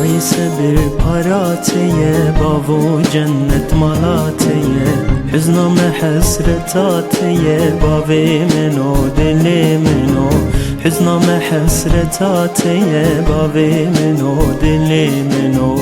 دایسه bir paratiye bavu cennet malatiye Hüzname hasretatiye bavi meno dili meno Hüzname hasretatiye bavi meno dili meno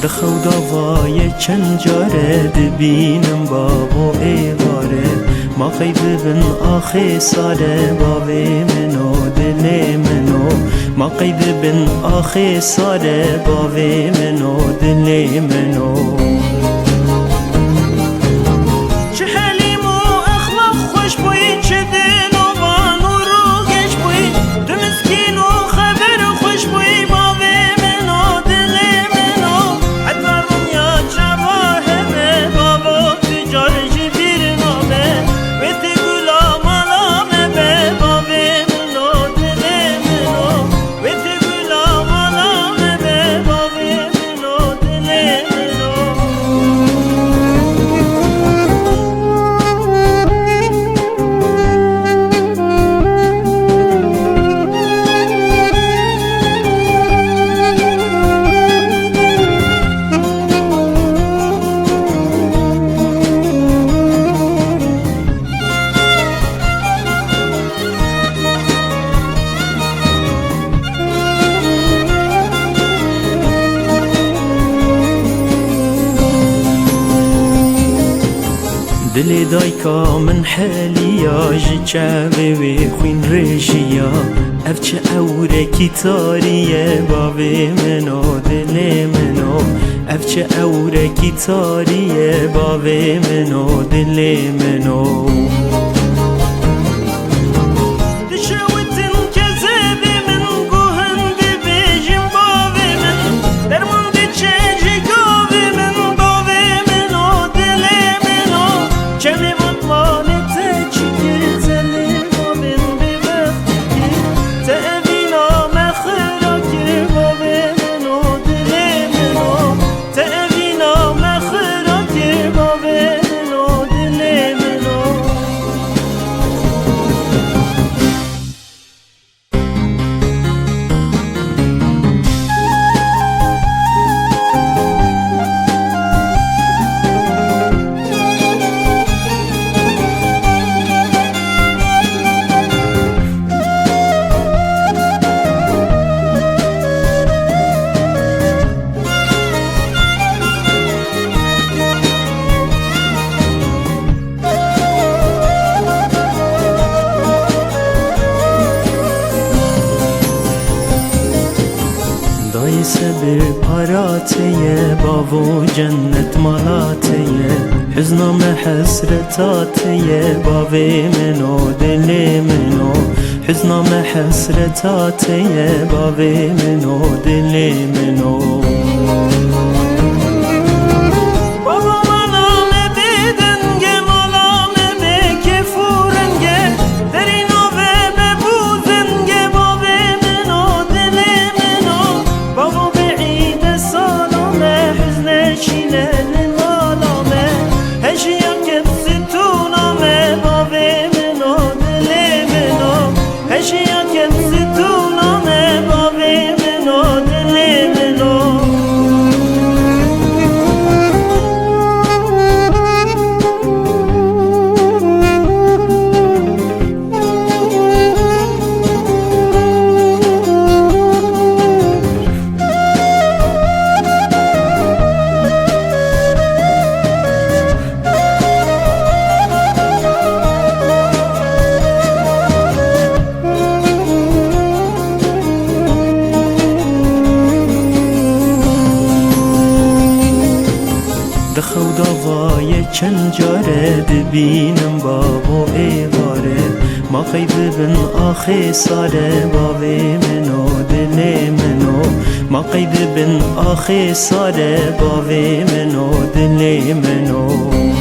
دخوداوای چند جاره دبینم بابو ایواره ما قیب بن آخی ساله باوی منو دلی منو ما قیب بن آخی ساله باوی منو دلی منو دلی دایکا من حالیا جچاوی وی خوین ریشیا اف چه اوره کی تاریه باوی منو دلی منو اف چه اوره کی تاریه باوی منو دلی منو دایسه bir paratiye bavu cennet malatiye Hüzname hasretatiye bavi meno dili meno Hüzname hasretatiye bavi meno dili meno Eşya kendisi tuname babi meno dili meno چند جاره دبینم بابو ایواره ما قیب بن آخی ساره باوی منو دل منو ما قیب بن آخی ساره باوی منو دل منو